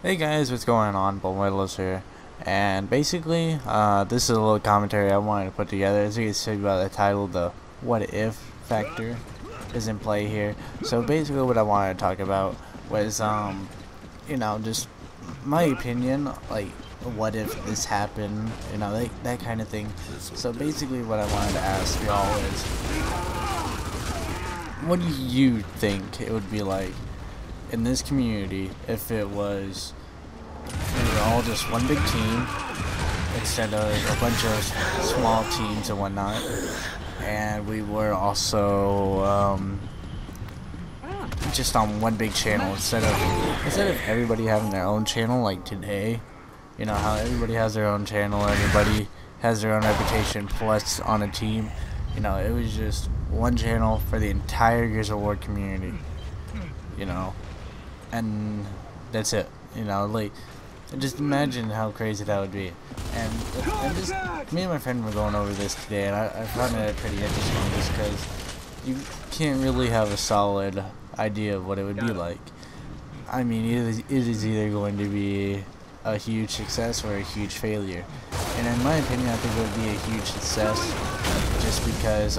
Hey guys, what's going on? Bonuelos here, and basically, this is a little commentary I wanted to put together. As you can see by the title, the "what if" factor is in play here. So basically, what I wanted to talk about was, just my opinion, like, what if this happened, that kind of thing. So basically, what I wanted to ask y'all is, what do you think it would be like in this community if it was we were all just one big team instead of a bunch of small teams and whatnot, and we were also just on one big channel instead of everybody having their own channel like today. You know how everybody has their own channel, everybody has their own reputation plus on a team. It was just one channel for the entire Gears of War community. And that's it. Like, just imagine how crazy that would be. And just me and my friend were going over this today, and I found it pretty interesting just because you can't really have a solid idea of what it would be like. I mean, it is either going to be a huge success or a huge failure. And in my opinion, I think it would be a huge success just because,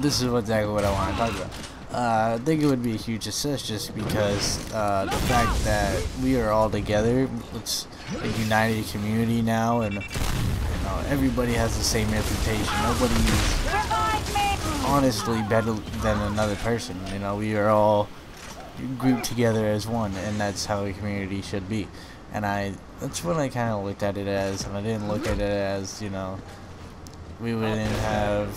this is exactly what I want to talk about. I think it would be a huge success just because the fact that we are all together, it's a united community now, and everybody has the same reputation. Nobody's honestly better than another person. We are all grouped together as one, and that's how a community should be. And that's what I kind of looked at it as, and I didn't look at it as, we wouldn't have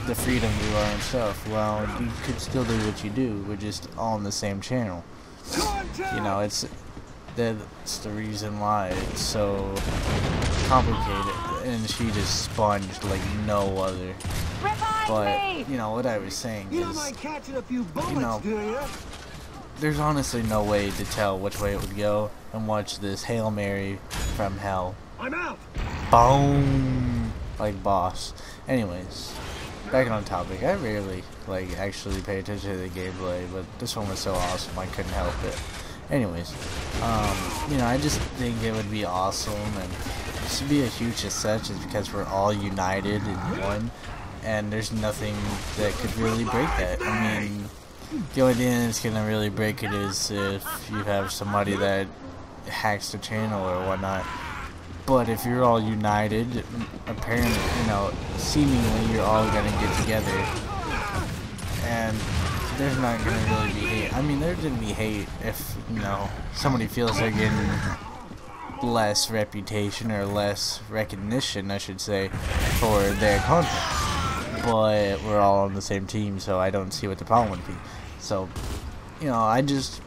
the freedom to do our own stuff. Well, you could still do what you do. We're just all on the same channel. That's the reason why it's so complicated, and she just sponged like no other. But what I was saying is, there's honestly no way to tell which way it would go, and watch this Hail Mary from hell. I'm out. Boom, like boss. Anyways, back on topic. I rarely actually pay attention to the gameplay, but this one was so awesome I couldn't help it. Anyways, I just think it would be awesome, and this would be a huge success just because we're all united in one, and there's nothing that could really break that. I mean, the only thing that's gonna really break it is if you have somebody that hacks the channel or whatnot. But if you're all united, apparently, seemingly you're all gonna get together, and there's not gonna really be hate. I mean, there's gonna be hate if, somebody feels they're getting less reputation or less recognition, I should say, for their content. But we're all on the same team, so I don't see what the problem would be. So, I just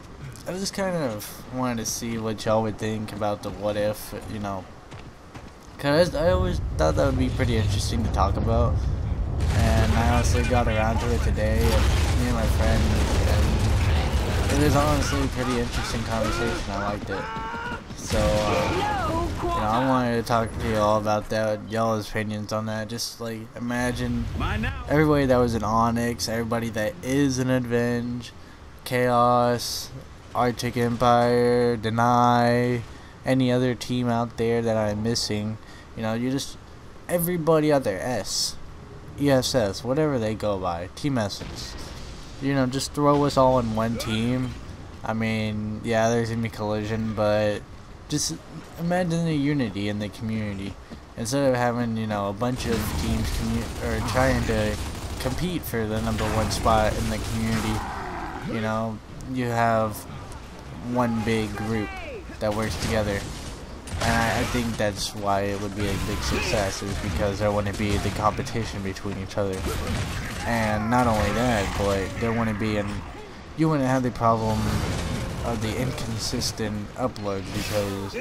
kind of wanted to see what y'all would think about the what if, because I always thought that would be pretty interesting to talk about, and I honestly got around to it today, and me and my friend, and it was honestly a pretty interesting conversation. I liked it. So, I wanted to talk to y'all about that, y'all's opinions on that. Just like, imagine everybody that was in Onyx, everybody that is in Avenge, Chaos, Arctic Empire, Deny, any other team out there that I'm missing. Everybody out there, ESS, whatever they go by, Team Essence. Just throw us all in one team. I mean, yeah, there's gonna be collision, but just imagine the unity in the community. Instead of having, a bunch of teams trying to compete for the #1 spot in the community, you have one big group that works together. And I think that's why it would be a big success, is because there wouldn't be the competition between each other. And not only that, but there wouldn't be, you wouldn't have the problem of the inconsistent uploads, because,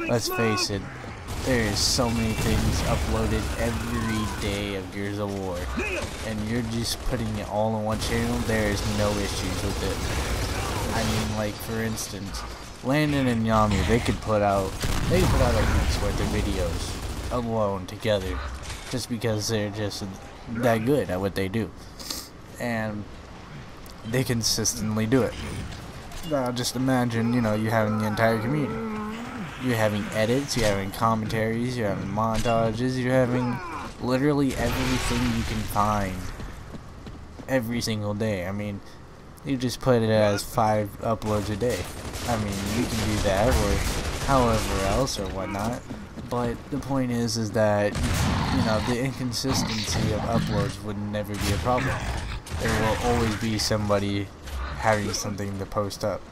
let's face it, there is so many things uploaded every day of Gears of War, and you're just putting it all in one channel. There is no issues with it. I mean, like, for instance, Landon and Yami, they could put out a week's worth of videos alone together, just because they're just that good at what they do, and they consistently do it. just imagine, you know, you having the entire community. You're having edits, you're having commentaries, you're having montages, you're having literally everything you can find every single day. I mean, you just put it as 5 uploads a day. I mean, you can do that or however else or whatnot. But the point is that, you know, the inconsistency of uploads would never be a problem. There will always be somebody having something to post up.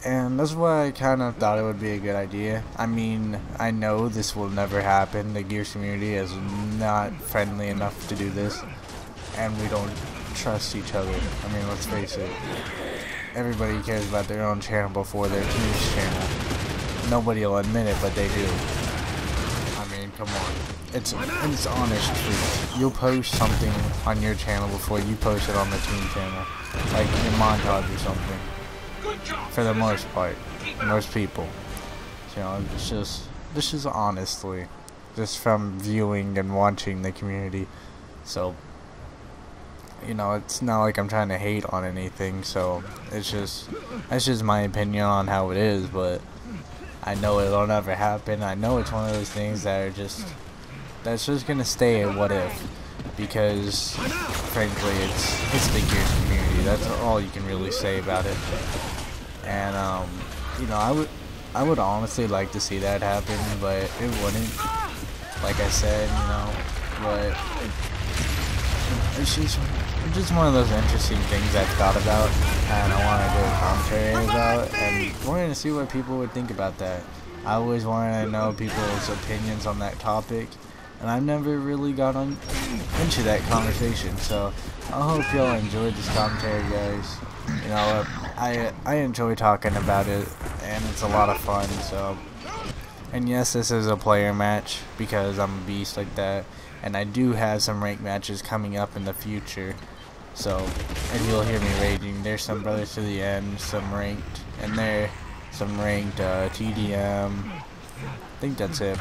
And that's why I kind of thought it would be a good idea. I mean, I know this will never happen. The Gears community is not friendly enough to do this. And we don't trust each other. I mean, let's face it. Everybody cares about their own channel before their team's channel. Nobody will admit it, but they do. I mean, come on. It's honest truth. You'll post something on your channel before you post it on the team channel. Like your montage or something. For the most part. Most people. You know, it's just honestly. Just from viewing and watching the community. So, you know, it's not like I'm trying to hate on anything, so that's just my opinion on how it is, but I know it'll never happen. I know it's one of those things that's just gonna stay a what if, because frankly it's the Gears community. That's all you can really say about it. And you know, I would honestly like to see that happen, but it wouldn't, like I said, you know, but it's just one of those interesting things I've thought about, and I want to do a commentary about, and wanted to see what people would think about that. I always wanted to know people's opinions on that topic, and I've never really got into that conversation, so I hope y'all enjoyed this commentary, guys. You know, I enjoy talking about it, and it's a lot of fun, so, and yes, this is a player match, because I'm a beast like that, and I do have some ranked matches coming up in the future. So, and you'll hear me raging. There's some Brothers to the End, some ranked, and there some ranked TDM. I think that's it.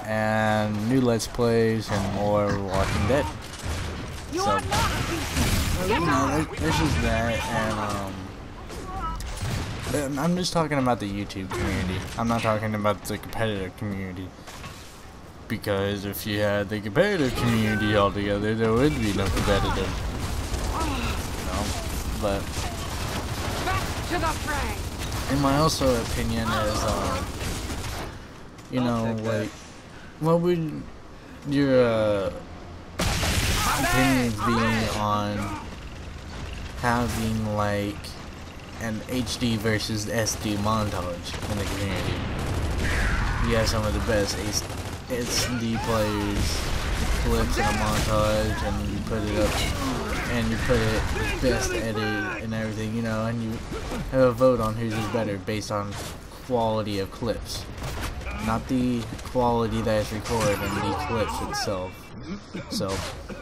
And new Let's Plays and more Walking Dead. So, you know, there's just that, and I'm just talking about the YouTube community. I'm not talking about the competitive community. Because if you had the competitive community altogether, there would be no competitive. You know? But back to the fray. in my also opinion is, you know, like, what would your opinions be on having like an HD versus SD montage in the community? You have some of the best SD players clips in a montage, and you put it up, and you put it best edit and everything, you know, and you have a vote on whose is better based on quality of clips, not the quality that is recorded in the clips itself. So,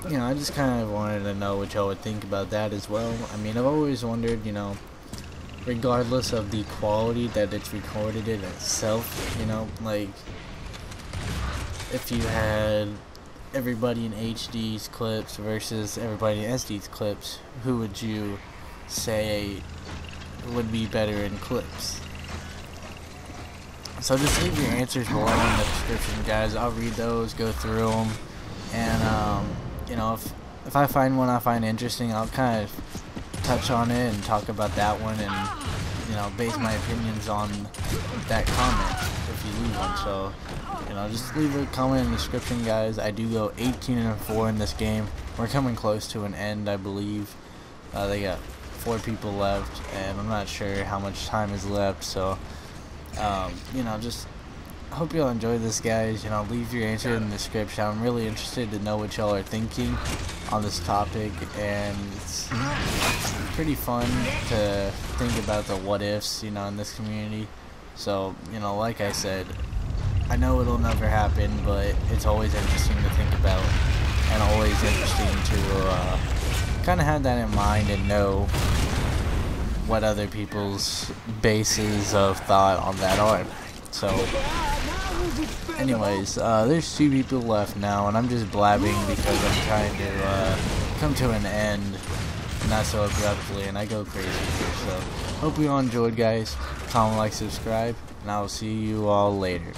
you know, I just kind of wanted to know what y'all would think about that as well. I mean, I've always wondered, you know, regardless of the quality that it's recorded in itself, you know, like, if you had everybody in HD's clips versus everybody in SD's clips, who would you say would be better in clips? So just leave your answers below in the description, guys. I'll read those, go through them, and you know, if I find one I find interesting, I'll kind of touch on it and talk about that one, and you know, base my opinions on that comment if you leave one. So, you know, just leave a comment in the description, guys. I do go 18-4 in this game. We're coming close to an end, I believe. They got 4 people left, and I'm not sure how much time is left. So, you know, just hope y'all enjoy this, guys. You know, leave your answer in the description. I'm really interested to know what y'all are thinking on this topic, and it's pretty fun to think about the what ifs, you know, in this community. So, you know, like I said, I know it'll never happen, but it's always interesting to think about, and always interesting to kind of have that in mind and know what other people's bases of thought on that are. So, anyways, there's 2 people left now, and I'm just blabbing because I'm trying to come to an end not so abruptly, and I go crazy here. So hope you all enjoyed, guys. Comment, like, subscribe, and I will see you all later.